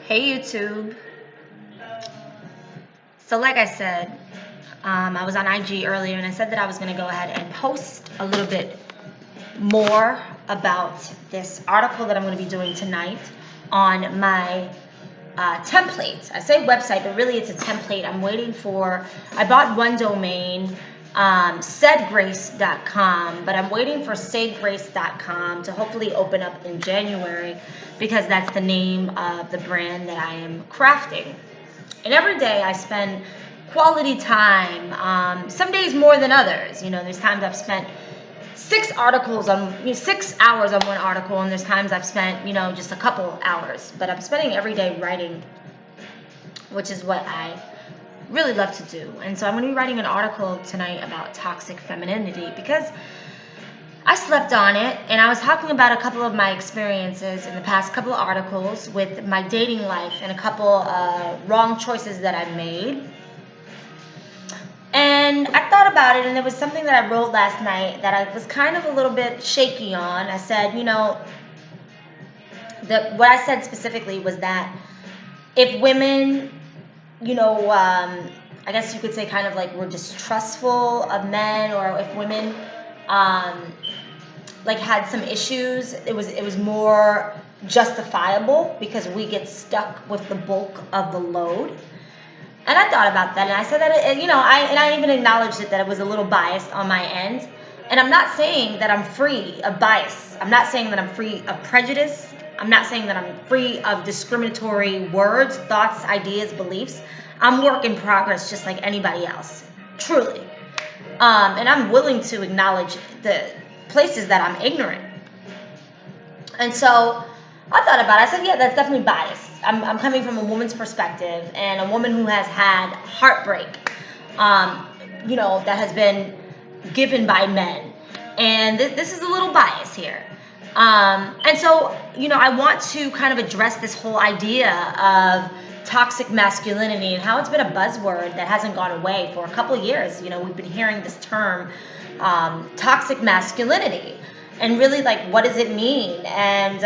Hey YouTube. So like I said, I was on IG earlier and I said that I was going to go ahead and post a little bit more about this article that I'm going to be doing tonight on my template. I say website, but really it's a template. I bought one domain, saidgrace.com, but I'm waiting for saidgrace.com to hopefully open up in January because that's the name of the brand that I am crafting. And every day I spend quality time, some days more than others. There's times I've spent 6 hours on one article, and there's times I've spent, just a couple hours. But I'm spending every day writing, which is what I really love to do. And so I'm going to be writing an article tonight about toxic femininity because I slept on it, and I was talking about a couple of my experiences in the past couple of articles with my dating life and a couple wrong choices that I made. And I thought about it, and there was something that I wrote last night that I was kind of a little bit shaky on. I said, what I said specifically was that if women, I guess you could say kind of like were distrustful of men, or if women like had some issues, it was more justifiable because we get stuck with the bulk of the load. And I thought about that, and I said that I even acknowledged it, that it was a little biased on my end. And I'm not saying that I'm free of bias. I'm not saying that I'm free of prejudice. I'm not saying that I'm free of discriminatory words, thoughts, ideas, beliefs. I'm work in progress, just like anybody else, truly. And I'm willing to acknowledge the places that I'm ignorant. And so I thought about it. I said, yeah, that's definitely bias. I'm coming from a woman's perspective, and a woman who has had heartbreak, that has been given by men. And this is a little bias here. And so, I want to kind of address this whole idea of toxic masculinity and how it's been a buzzword that hasn't gone away for a couple of years. We've been hearing this term, toxic masculinity, and really, like, what does it mean? And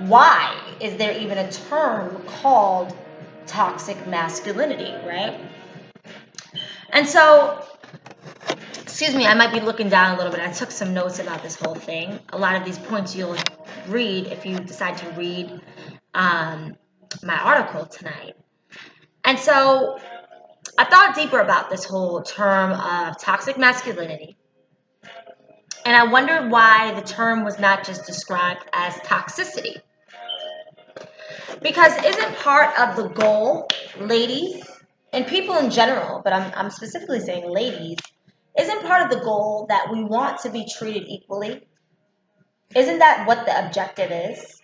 why is there even a term called toxic masculinity, right? And so, excuse me, I might be looking down a little bit. I took some notes about this whole thing. A lot of these points you'll read if you decide to read my article tonight. And so I thought deeper about this whole term of toxic masculinity. And I wondered why the term was not just described as toxicity. Because isn't part of the goal, ladies, and people in general, but I'm specifically saying ladies, isn't part of the goal that we want to be treated equally? Isn't that what the objective is?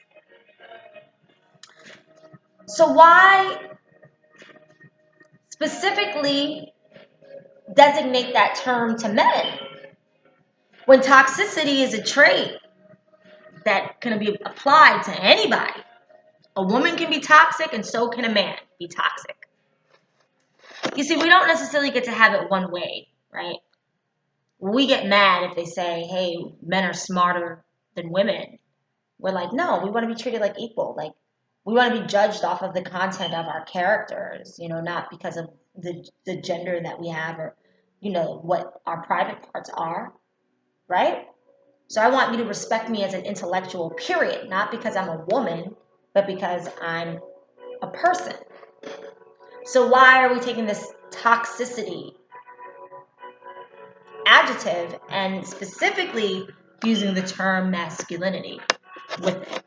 So why specifically designate that term to men when toxicity is a trait that can be applied to anybody? A woman can be toxic, and so can a man be toxic. You see, we don't necessarily get to have it one way, right? We get mad if they say, hey, men are smarter than women. We're like, no, we want to be treated like equal. Like, we want to be judged off of the content of our characters, not because of the gender that we have, or, what our private parts are, right? So I want you to respect me as an intellectual, period. Not because I'm a woman, but because I'm a person. So why are we taking this toxicity adjective and specifically using the term masculinity with it?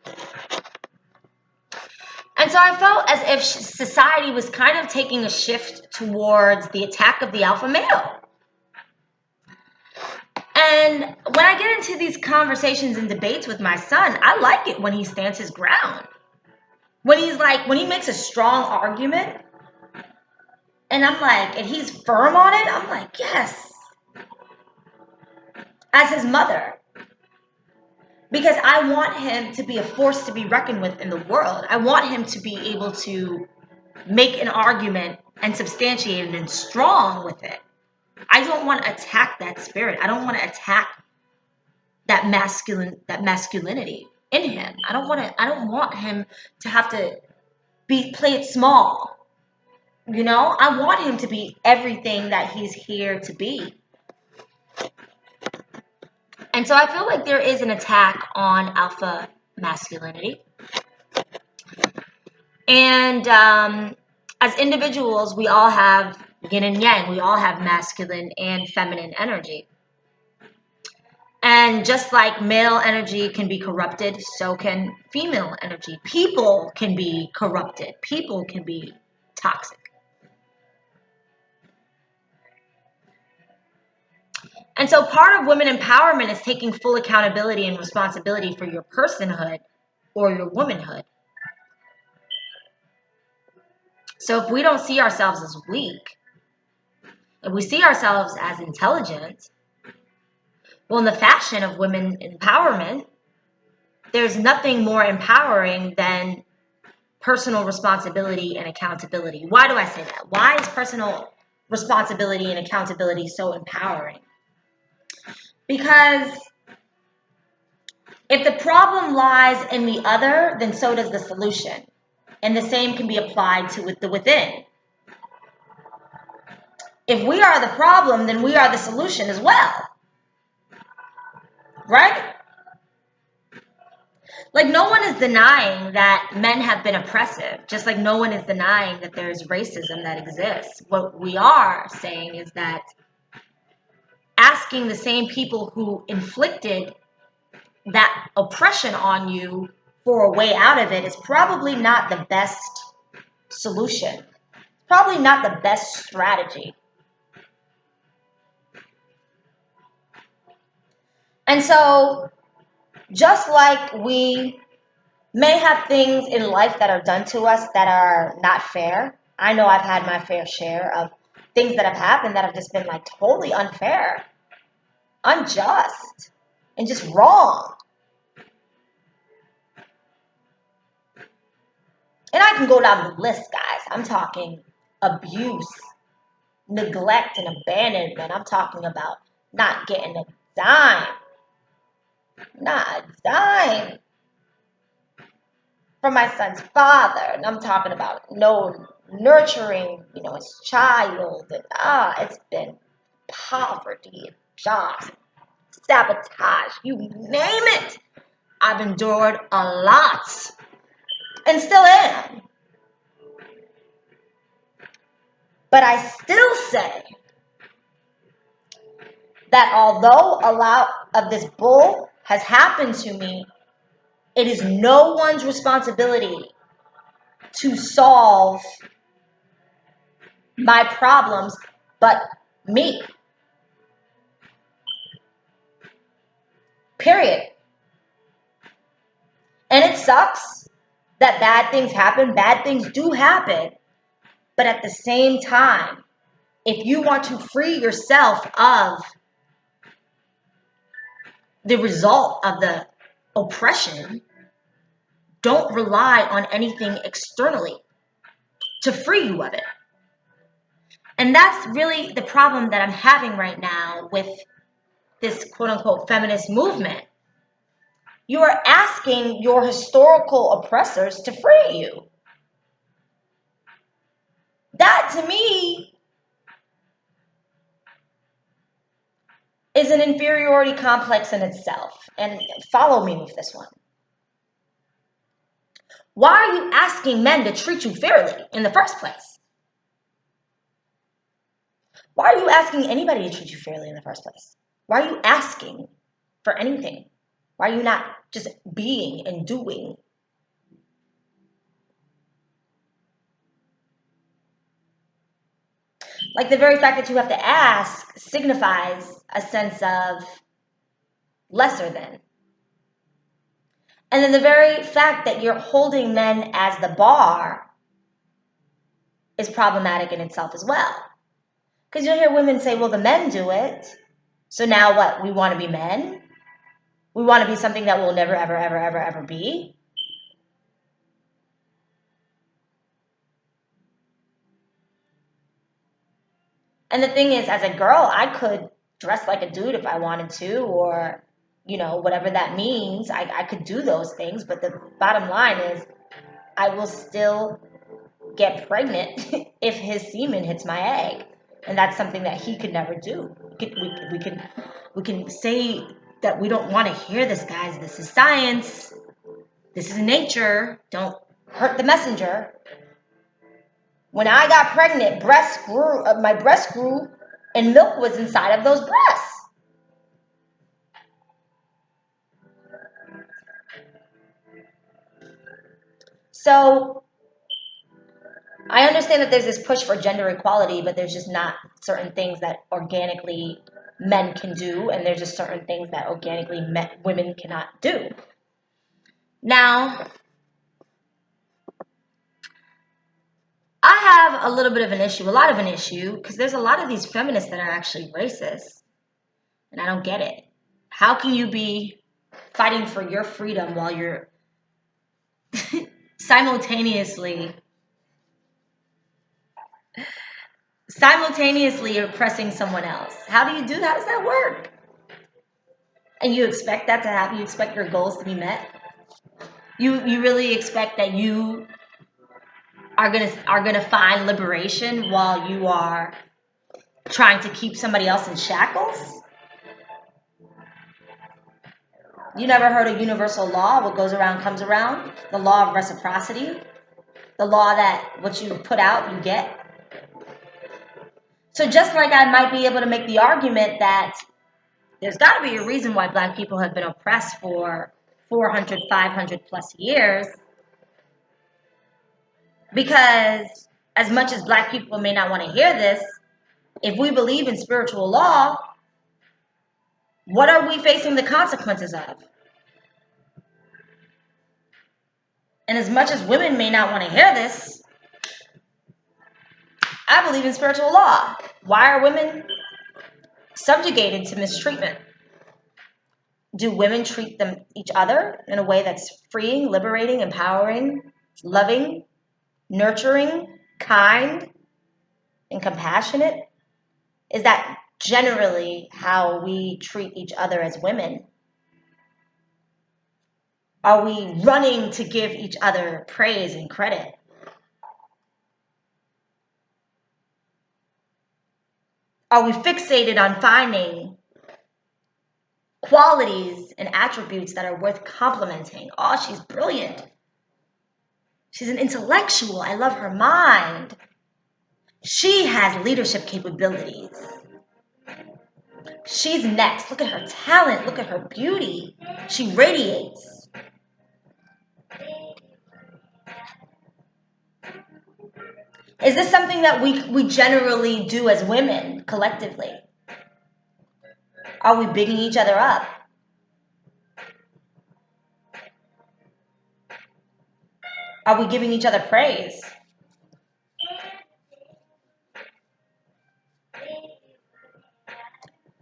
And so I felt as if society was kind of taking a shift towards the attack of the alpha male. And when I get into these conversations and debates with my son, I like it when he stands his ground. When he makes a strong argument, and I'm like, and he's firm on it, I'm like, yes. As his mother. Because I want him to be a force to be reckoned with in the world. I want him to be able to make an argument and substantiate it and strong with it. I don't want to attack that spirit. I don't want to attack that masculinity. in him. I don't want him to have to play it small. You know, I want him to be everything that he's here to be. And so I feel like there is an attack on alpha masculinity. And as individuals, we all have yin and yang. We all have masculine and feminine energy. And just like male energy can be corrupted, so can female energy. People can be corrupted. People can be toxic. And so part of women empowerment is taking full accountability and responsibility for your personhood or your womanhood. So if we don't see ourselves as weak, if we see ourselves as intelligent, well, in the fashion of women empowerment, there's nothing more empowering than personal responsibility and accountability. Why do I say that? Why is personal responsibility and accountability so empowering? Because if the problem lies in the other, then so does the solution. And the same can be applied to the within. If we are the problem, then we are the solution as well. Right? Like, no one is denying that men have been oppressive, just like no one is denying that there's racism that exists. What we are saying is that asking the same people who inflicted that oppression on you for a way out of it is probably not the best solution. Probably not the best strategy. And so, just like we may have things in life that are done to us that are not fair. I know I've had my fair share of things that have happened that have just been like totally unfair, unjust, and just wrong. And I can go down the list, guys. I'm talking abuse, neglect, and abandonment. I'm talking about not getting a dime. Not a dime from my son's father. And I'm talking about no nurturing, his child. And it's been poverty, jobs, sabotage, you name it. I've endured a lot and still am. But I still say that although a lot of this bull has happened to me, it is no one's responsibility to solve my problems but me. Period. And it sucks that bad things happen. Bad things do happen. But at the same time, if you want to free yourself of the result of the oppression, don't rely on anything externally to free you of it. And that's really the problem that I'm having right now with this quote unquote feminist movement. You are asking your historical oppressors to free you. That to me is an inferiority complex in itself. And follow me with this one. Why are you asking men to treat you fairly in the first place? Why are you asking anybody to treat you fairly in the first place? Why are you asking for anything? Why are you not just being and doing? Like, the very fact that you have to ask signifies a sense of lesser than. And then the very fact that you're holding men as the bar is problematic in itself as well. Because you'll hear women say, well, the men do it. So now what? We want to be men? We want to be something that we'll never, ever, ever, ever, ever be? And the thing is, as a girl, I could dress like a dude if I wanted to, or, whatever that means. I could do those things, but the bottom line is I will still get pregnant if his semen hits my egg. And that's something that he could never do. We can say that we don't want to hear this, guys. This is science. This is nature. Don't hurt the messenger. When I got pregnant, my breast grew, and milk was inside of those breasts. So I understand that there's this push for gender equality, but there's just not certain things that organically men can do, and there's just certain things that organically women cannot do. Now, I have a little bit of an issue, a lot of an issue, because there's a lot of these feminists that are actually racist, and I don't get it. How can you be fighting for your freedom while you're simultaneously oppressing someone else? How do you do that? How does that work? And you expect that to happen? You expect your goals to be met? You really expect that you are gonna find liberation while you are trying to keep somebody else in shackles? You never heard of universal law? What goes around comes around. The law of reciprocity. The law that what you put out, you get. So just like I might be able to make the argument that there's got to be a reason why Black people have been oppressed for 400, 500 plus years. Because as much as Black people may not want to hear this, if we believe in spiritual law, what are we facing the consequences of? And as much as women may not want to hear this, I believe in spiritual law. Why are women subjugated to mistreatment? Do women treat each other in a way that's freeing, liberating, empowering, loving, nurturing, kind, and compassionate? Is that generally how we treat each other as women? Are we running to give each other praise and credit? Are we fixated on finding qualities and attributes that are worth complimenting? Oh, she's brilliant. She's an intellectual. I love her mind. She has leadership capabilities. She's next. Look at her talent. Look at her beauty. She radiates. Is this something that we generally do as women collectively? Are we bigging each other up? Are we giving each other praise?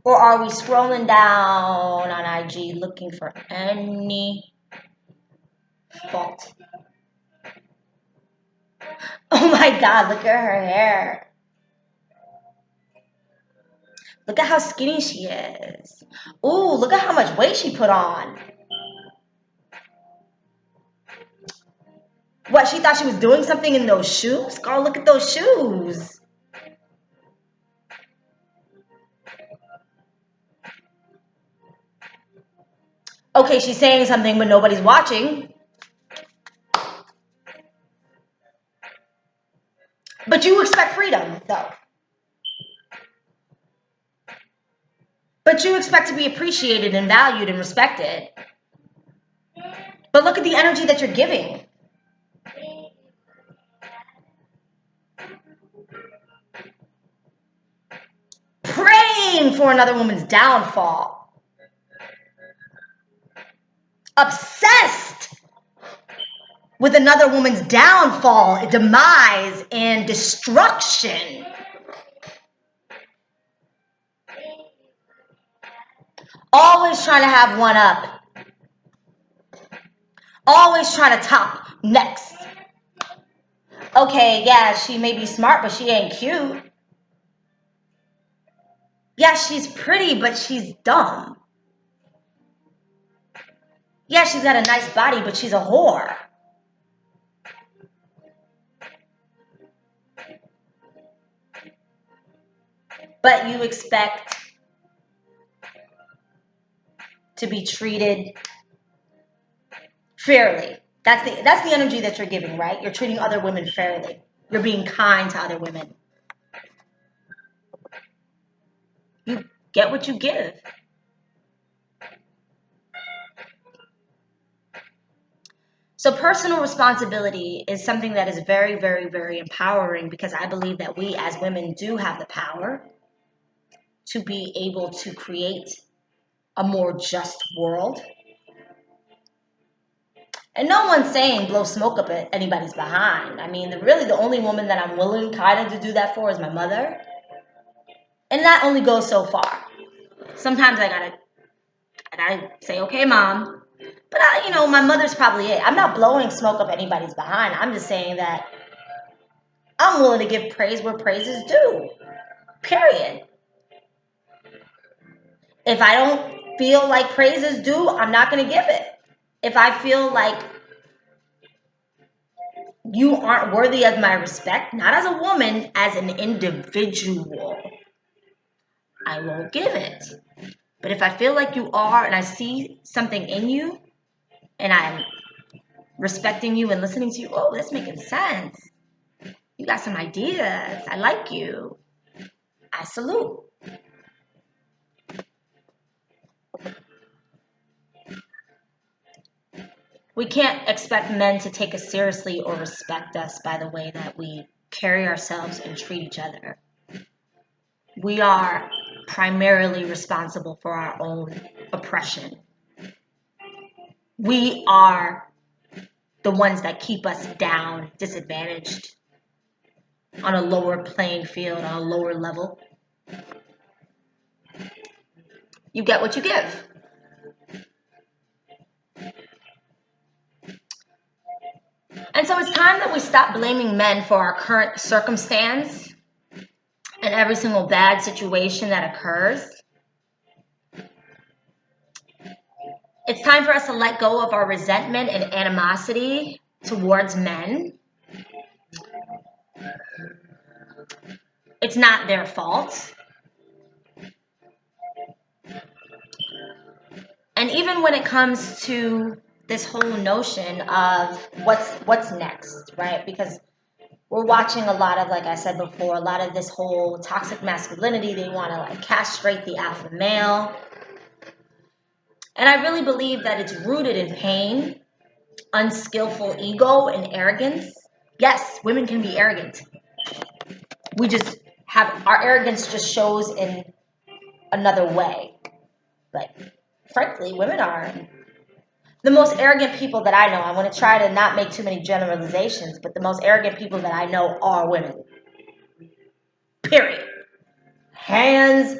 Or are we scrolling down on IG looking for any fault? Oh my God, look at her hair. Look at how skinny she is. Ooh, look at how much weight she put on. What, she thought she was doing something in those shoes? Girl, look at those shoes. Okay, she's saying something, but nobody's watching. But you expect freedom, though. But you expect to be appreciated and valued and respected. But look at the energy that you're giving. Praying for another woman's downfall. Obsessed with another woman's downfall, demise, and destruction. Always trying to have one up. Always trying to top next. Okay, yeah, she may be smart, but she ain't cute. Yeah, she's pretty, but she's dumb. Yeah, she's got a nice body, but she's a whore. But you expect to be treated fairly. That's the energy that you're giving, right? You're treating other women fairly. You're being kind to other women. You get what you give. So personal responsibility is something that is very, very, very empowering, because I believe that we as women do have the power to be able to create a more just world. And no one's saying blow smoke up at anybody's behind. I mean, really the only woman that I'm willing kind of to do that for is my mother. And that only goes so far. Sometimes I gotta say, okay, mom. But my mother's probably it. I'm not blowing smoke up anybody's behind. I'm just saying that I'm willing to give praise where praise is due. Period. If I don't feel like praise is due, I'm not going to give it. If I feel like you aren't worthy of my respect, not as a woman, as an individual, I won't give it. But if I feel like you are and I see something in you and I'm respecting you and listening to you, oh, that's making sense. You got some ideas. I like you. I salute. We can't expect men to take us seriously or respect us by the way that we carry ourselves and treat each other. We are primarily responsible for our own oppression. We are the ones that keep us down, disadvantaged, on a lower playing field, on a lower level. You get what you give. And so it's time that we stop blaming men for our current circumstance and every single bad situation that occurs. It's time for us to let go of our resentment and animosity towards men. It's not their fault. And even when it comes to this whole notion of what's next, right? Because we're watching a lot of, like I said before, a lot of this whole toxic masculinity. They want to castrate the alpha male. And I really believe that it's rooted in pain, unskillful ego, and arrogance. Yes, women can be arrogant. We just have, our arrogance just shows in another way. But frankly, women are the most arrogant people that I know. I'm going to try to not make too many generalizations, but the most arrogant people that I know are women. Period. Hands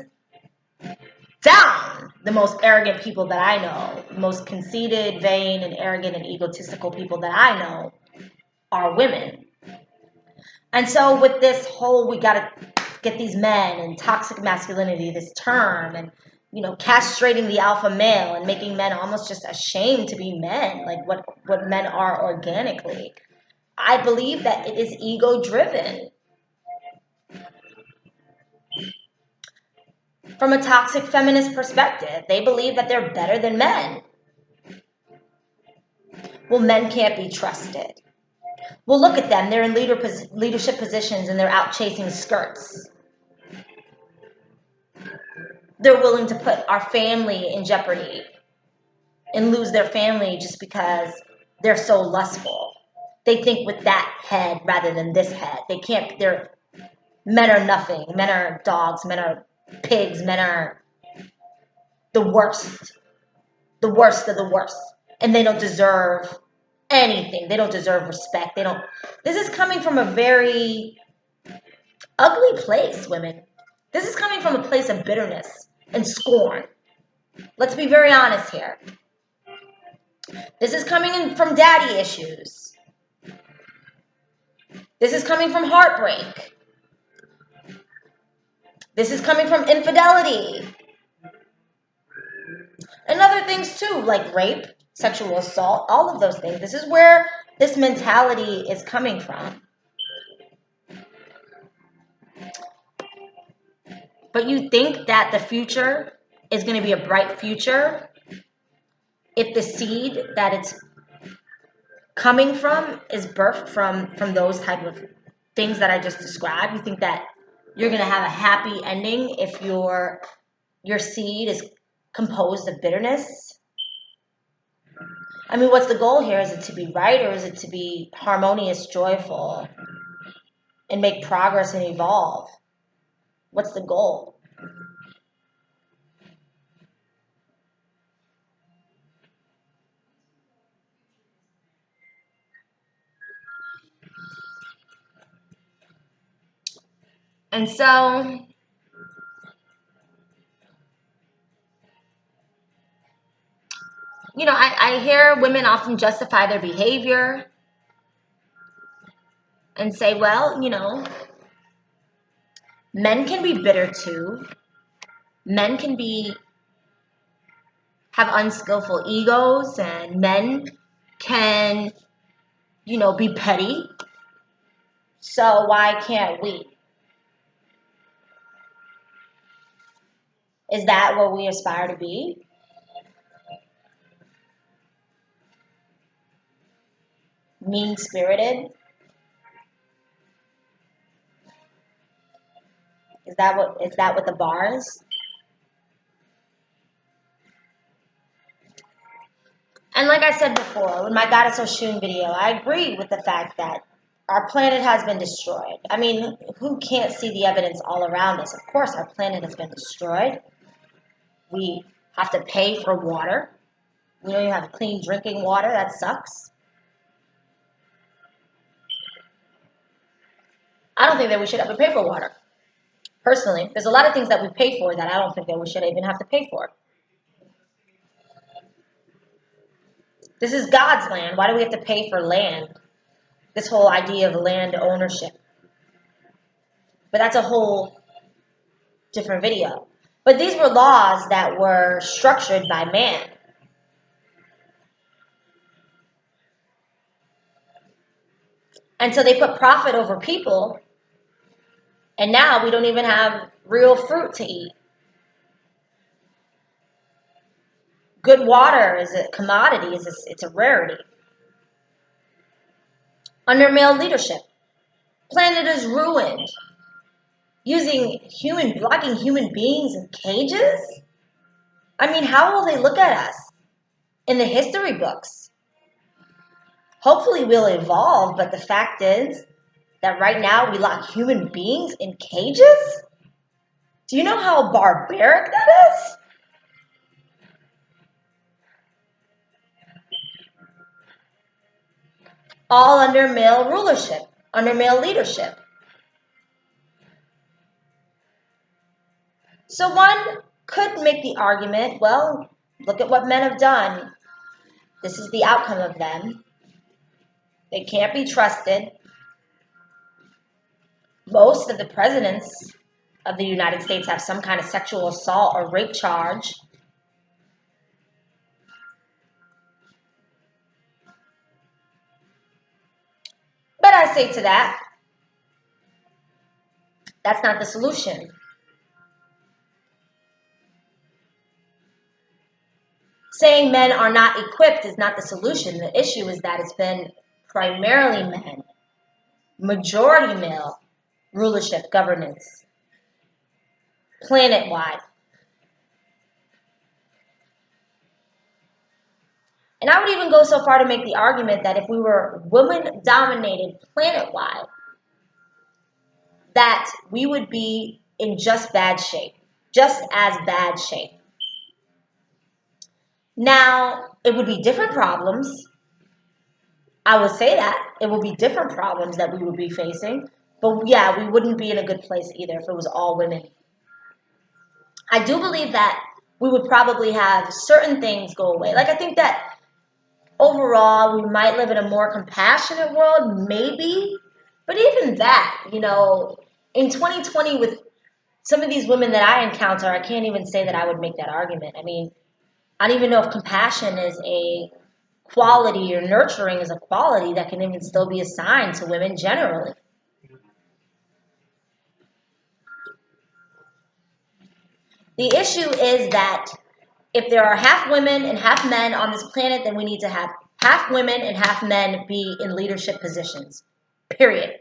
down. The most arrogant people that I know, the most conceited, vain, and arrogant and egotistical people that I know are women. And so with this whole, we got to get these men and toxic masculinity, this term, and castrating the alpha male and making men almost just ashamed to be men, like what men are organically. I believe that it is ego driven. From a toxic feminist perspective, they believe that they're better than men. Well, men can't be trusted. Well, look at them. They're in leadership positions and they're out chasing skirts. They're willing to put our family in jeopardy and lose their family just because they're so lustful. They think with that head rather than this head. Men are nothing. Men are dogs. Men are pigs. Men are the worst. The worst of the worst. And they don't deserve anything. They don't deserve respect. This is coming from a very ugly place, women. This is coming from a place of bitterness and scorn. Let's be very honest here. This is coming in from daddy issues. This is coming from heartbreak. This is coming from infidelity. And other things too, like rape, sexual assault, all of those things. This is where this mentality is coming from. But you think that the future is going to be a bright future if the seed that it's coming from is birthed from those type of things that I just described. You think that you're going to have a happy ending if your seed is composed of bitterness? I mean, what's the goal here? Is it to be right, or is it to be harmonious, joyful, and make progress and evolve? What's the goal? And so, I hear women often justify their behavior and say, well, men can be bitter too. Men can have unskillful egos, and men can, be petty. So why can't we? Is that what we aspire to be? Mean-spirited? Is that what the bar is? And like I said before, with my Goddess Oshun video, I agree with the fact that our planet has been destroyed. I mean, who can't see the evidence all around us? Of course, our planet has been destroyed. We have to pay for water. You have clean drinking water. That sucks. I don't think that we should ever pay for water. Personally, there's a lot of things that we pay for that I don't think that we should even have to pay for. This is God's land. Why do we have to pay for land? This whole idea of land ownership. But that's a whole different video. But these were laws that were structured by man. And so they put profit over people. And now we don't even have real fruit to eat. Good water is a commodity. It's a rarity. Under male leadership, planet is ruined. Locking human beings in cages? I mean, how will they look at us in the history books? Hopefully we'll evolve, but the fact is that right now we lock human beings in cages? Do you know how barbaric that is? All under male rulership, under male leadership. So one could make the argument, well, look at what men have done. This is the outcome of them. They can't be trusted. Most of the presidents of the United States have some kind of sexual assault or rape charge. But I say to that, that's not the solution. Saying men are not equipped is not the solution. The issue is that it's been primarily men, majority male rulership, governance, planet-wide. And I would even go so far to make the argument that if we were women-dominated planet-wide, that we would be in just as bad shape. Now, it would be different problems. I would say that. It would be different problems that we would be facing. But yeah, we wouldn't be in a good place either if it was all women. I do believe that we would probably have certain things go away. Like, I think that overall we might live in a more compassionate world, maybe. But even that, in 2020 with some of these women that I encounter, I can't even say that I would make that argument. I mean, I don't even know if compassion is a quality, or nurturing is a quality that can even still be assigned to women generally. The issue is that if there are half women and half men on this planet, then we need to have half women and half men be in leadership positions. Period.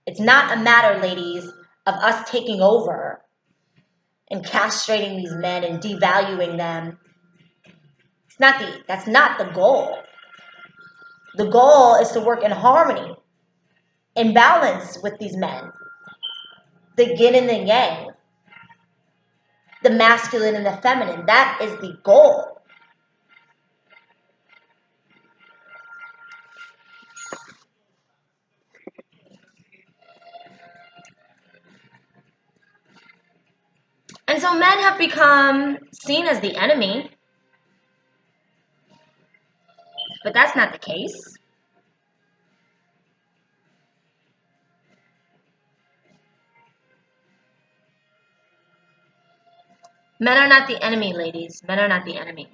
It's not a matter, ladies, of us taking over and castrating these men and devaluing them. That's not the goal. The goal is to work in harmony, in balance with these men. The yin and the yang, the masculine and the feminine. That is the goal. And so men have become seen as the enemy, but that's not the case. Men are not the enemy, ladies. Men are not the enemy.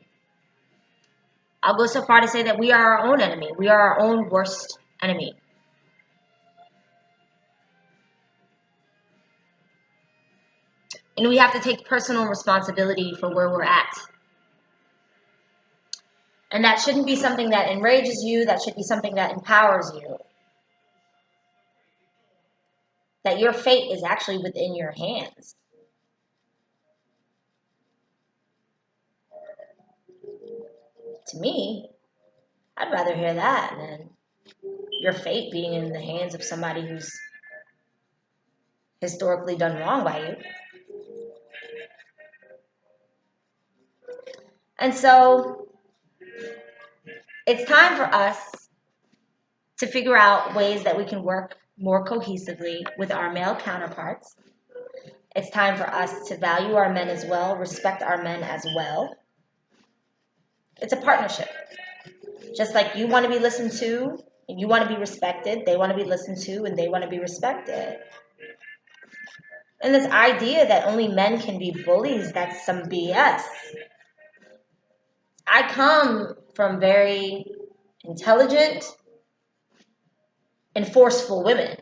I'll go so far to say that we are our own enemy. We are our own worst enemy. And we have to take personal responsibility for where we're at. And that shouldn't be something that enrages you. That should be something that empowers you. That your fate is actually within your hands. To me, I'd rather hear that than your fate being in the hands of somebody who's historically done wrong by you. And so it's time for us to figure out ways that we can work more cohesively with our male counterparts. It's time for us to value our men as well, respect our men as well. It's a partnership. Just like you want to be listened to and you want to be respected, they want to be listened to and they want to be respected. And this idea that only men can be bullies, that's some BS. I come from very intelligent and forceful women.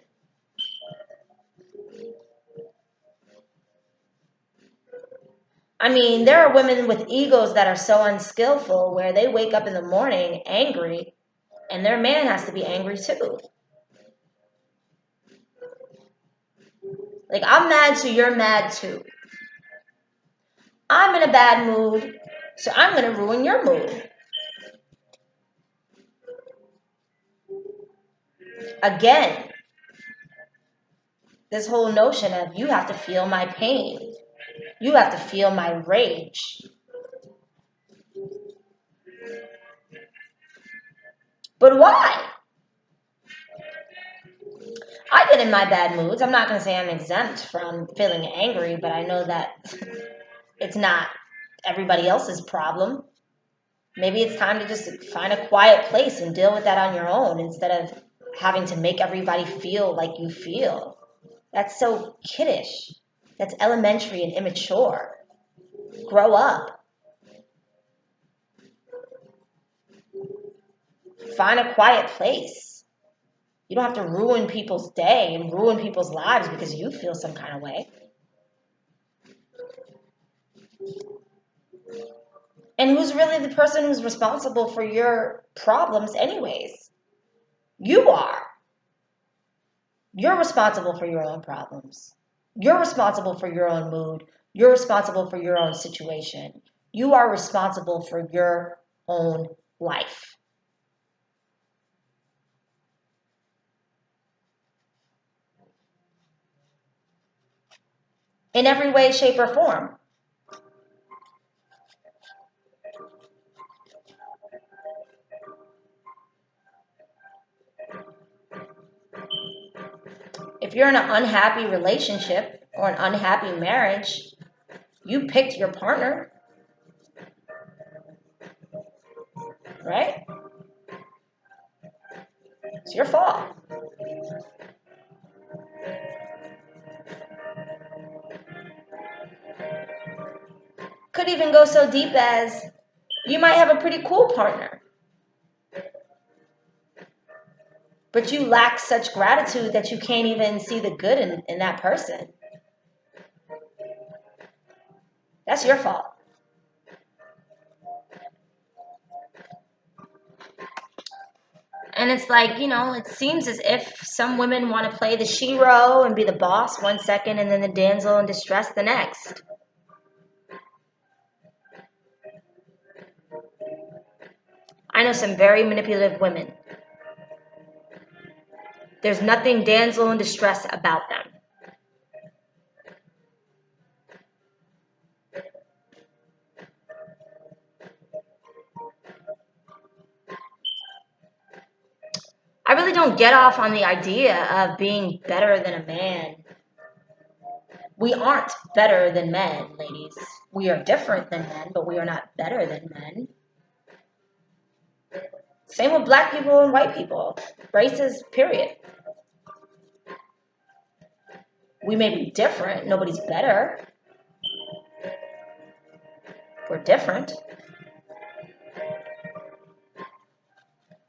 I mean, there are women with egos that are so unskillful where they wake up in the morning angry and their man has to be angry too. Like, I'm mad, so you're mad too. I'm in a bad mood, so I'm going to ruin your mood. Again, this whole notion of you have to feel my pain. You have to feel my rage. But why? I get in my bad moods. I'm not going to say I'm exempt from feeling angry, but I know that it's not everybody else's problem. Maybe it's time to just find a quiet place and deal with that on your own instead of having to make everybody feel like you feel. That's so kiddish. That's elementary and immature. Grow up. Find a quiet place. You don't have to ruin people's day and ruin people's lives because you feel some kind of way. And who's really the person who's responsible for your problems anyways? You are. You're responsible for your own problems. You're responsible for your own mood. You're responsible for your own situation. You are responsible for your own life. In every way, shape, or form. If you're in an unhappy relationship or an unhappy marriage, you picked your partner, right? It's your fault. Could even go so deep as You might have a pretty cool partner, but you lack such gratitude that you can't even see the good in that person. That's your fault. And it's like, it seems as if some women want to play the shero and be the boss one second and then the damsel in distress the next. I know some very manipulative women. There's nothing damsel in distress about them. I really don't get off on the idea of being better than a man. We aren't better than men, ladies. We are different than men, but we are not better than men. Same with black people and white people. Races, period. We may be different. Nobody's better. We're different.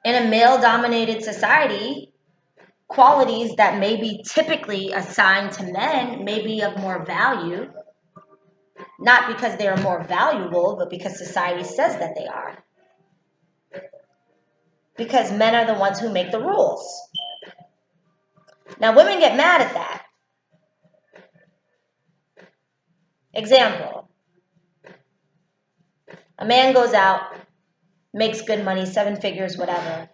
In a male-dominated society, qualities that may be typically assigned to men may be of more value, not because they are more valuable, but because society says that they are. Because men are the ones who make the rules. Now, women get mad at that. Example, a man goes out, makes good money, 7 figures, whatever,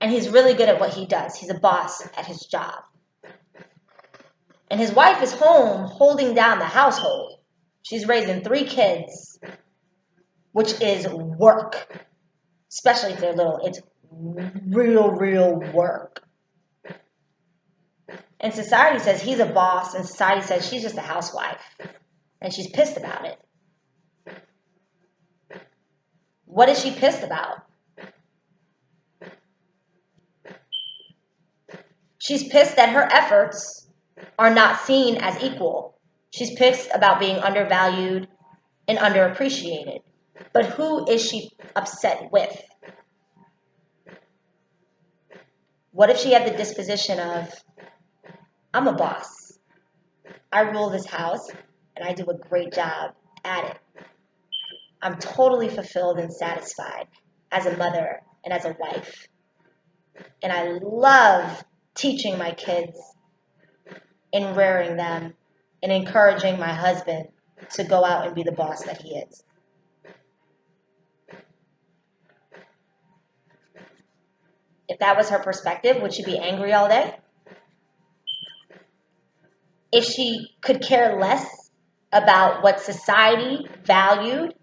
and he's really good at what he does. He's a boss at his job. And his wife is home holding down the household. She's raising 3 kids, which is work, especially if they're little. It's real work. And society says he's a boss, and society says she's just a housewife, and she's pissed about it. What is she pissed about? She's pissed that her efforts are not seen as equal. She's pissed about being undervalued and underappreciated. But who is she upset with? What if she had the disposition of, I'm a boss. I rule this house, and I do a great job at it. I'm totally fulfilled and satisfied as a mother and as a wife. And I love teaching my kids and rearing them and encouraging my husband to go out and be the boss that he is. If that was her perspective, would she be angry all day? If she could care less about what society valued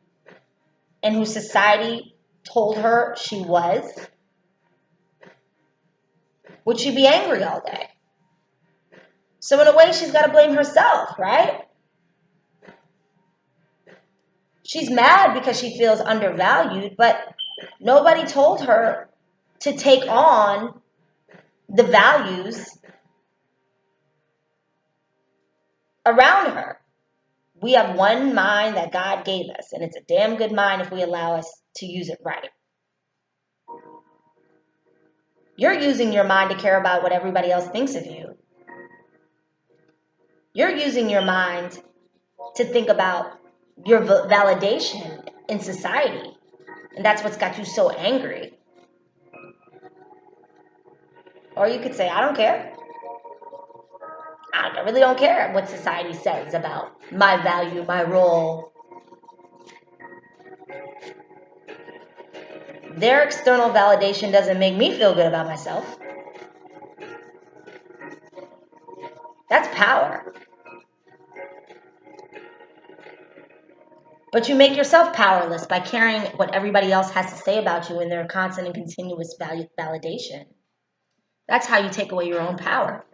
and who society told her she was, would she be angry all day? So in a way, she's got to blame herself, right? She's mad because she feels undervalued, but nobody told her to take on the values around her. We have one mind that God gave us, and it's a damn good mind if we allow us to use it right. You're using your mind to care about what everybody else thinks of you. You're using your mind to think about your validation in society. And that's what's got you so angry. Or you could say, I don't care. I really don't care what society says about my value, my role. Their external validation doesn't make me feel good about myself. That's power. But you make yourself powerless by caring what everybody else has to say about you in their constant and continuous validation. That's how you take away your own power.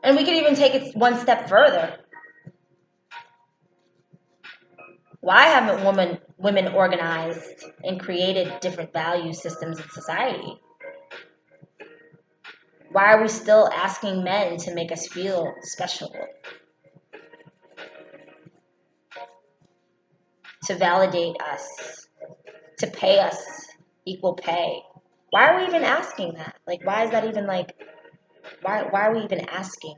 And we could even take it one step further. Why haven't women organized and created different value systems in society? Why are we still asking men to make us feel special? To validate us? To pay us equal pay? Why are we even asking that? Like, why is that even like, why are we even asking?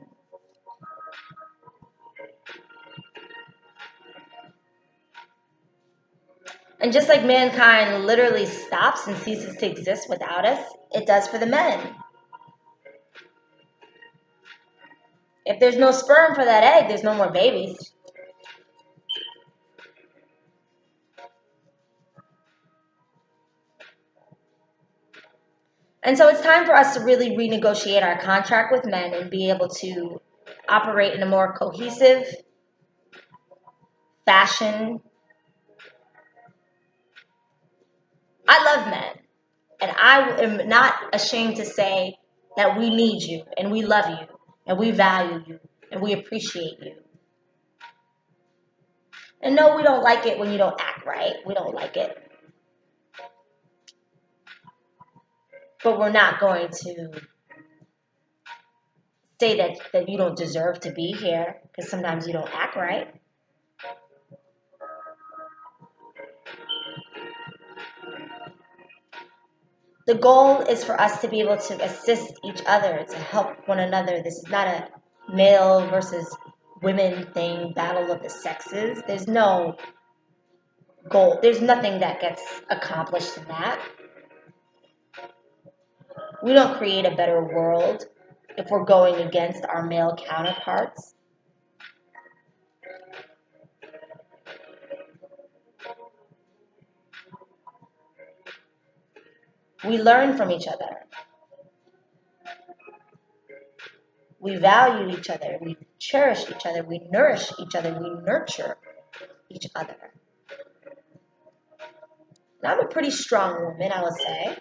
And just like mankind literally stops and ceases to exist without us, it does for the men. If there's no sperm for that egg, there's no more babies. And so it's time for us to really renegotiate our contract with men and be able to operate in a more cohesive fashion. I love men, and I am not ashamed to say that we need you, and we love you, and we value you, and we appreciate you. And no, we don't like it when you don't act right. We don't like it. But we're not going to say that you don't deserve to be here because sometimes you don't act right. The goal is for us to be able to assist each other, to help one another. This is not a male versus women thing, battle of the sexes. There's no goal. There's nothing that gets accomplished in that. We don't create a better world if we're going against our male counterparts. We learn from each other. We value each other. We cherish each other. We nourish each other. We nurture each other. And I'm a pretty strong woman, I would say.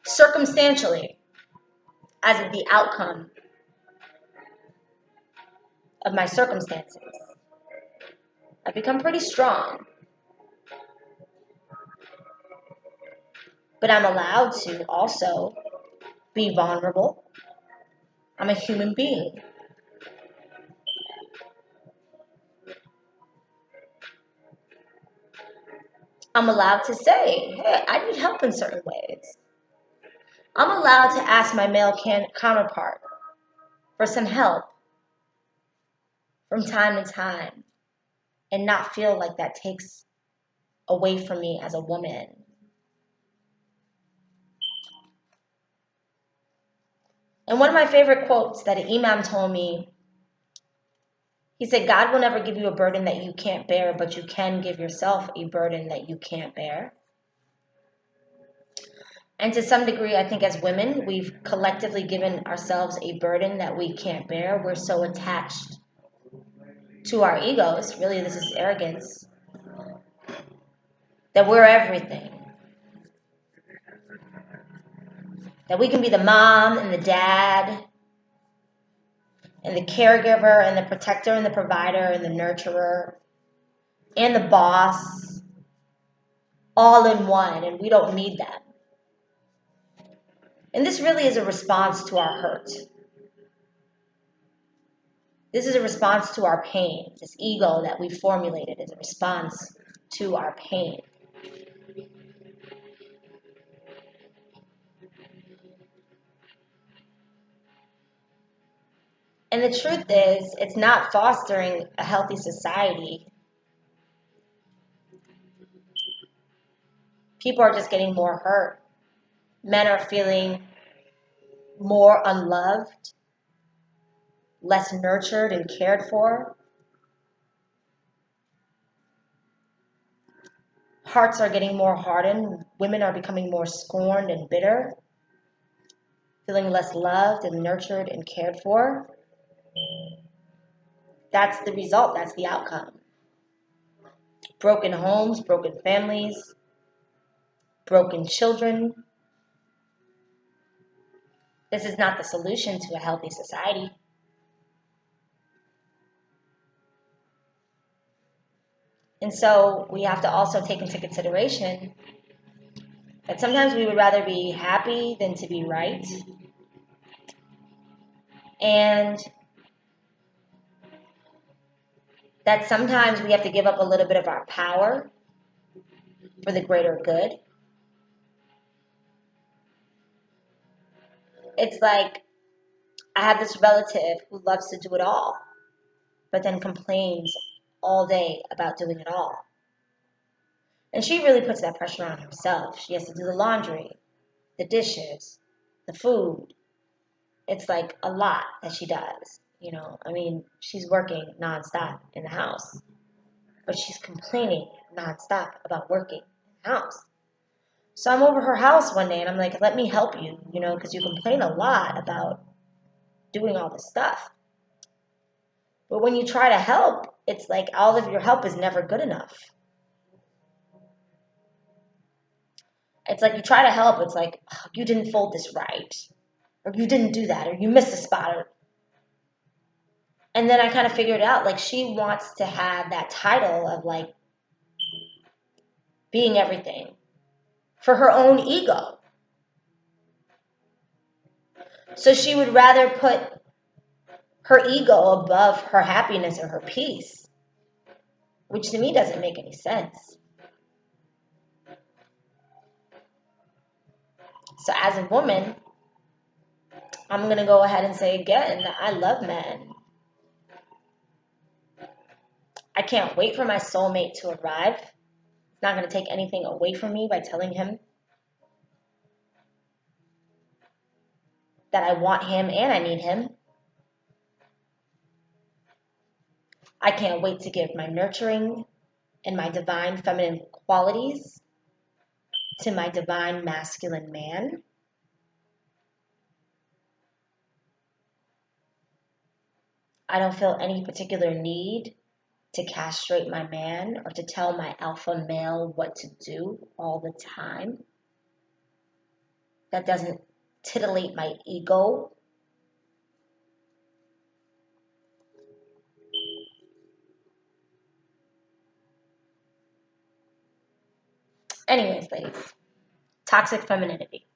Circumstantially, as the outcome of my circumstances, I've become pretty strong. But I'm allowed to also be vulnerable. I'm a human being. I'm allowed to say, hey, I need help in certain ways. I'm allowed to ask my male counterpart for some help from time to time and not feel like that takes away from me as a woman. And one of my favorite quotes that an imam told me, he said, God will never give you a burden that you can't bear, but you can give yourself a burden that you can't bear. And to some degree, I think as women, we've collectively given ourselves a burden that we can't bear. We're so attached to our egos, really this is arrogance, that we're everything. That we can be the mom and the dad and the caregiver and the protector and the provider and the nurturer and the boss all in one, and we don't need them. And this really is a response to our hurt. This is a response to our pain. This ego that we formulated is a response to our pain. And the truth is, it's not fostering a healthy society. People are just getting more hurt. Men are feeling more unloved, less nurtured and cared for. Hearts are getting more hardened. Women are becoming more scorned and bitter, feeling less loved and nurtured and cared for. That's the result. That's the outcome. Broken homes, broken families, broken children. This is not the solution to a healthy society. And so we have to also take into consideration That sometimes we would rather be happy than to be right. And that sometimes we have to give up a little bit of our power for the greater good. It's like I have this relative who loves to do it all, but then complains all day about doing it all. And she really puts that pressure on herself. She has to do the laundry, the dishes, the food. It's like a lot that she does. I mean, she's working nonstop in the house, but she's complaining nonstop about working in the house. So I'm over her house one day and I'm like, let me help you, because you complain a lot about doing all this stuff. But when you try to help, it's like all of your help is never good enough. It's like you try to help, it's like, oh, you didn't fold this right, or you didn't do that, or you missed a spot. And then I kind of figured out, like, she wants to have that title of, like, being everything for her own ego. So she would rather put her ego above her happiness or her peace, which to me doesn't make any sense. So as a woman, I'm going to go ahead and say again that I love men. I can't wait for my soulmate to arrive. It's not going to take anything away from me by telling him that I want him and I need him. I can't wait to give my nurturing and my divine feminine qualities to my divine masculine man. I don't feel any particular need to castrate my man or to tell my alpha male what to do all the time. That doesn't titillate my ego. Anyways, ladies, toxic femininity.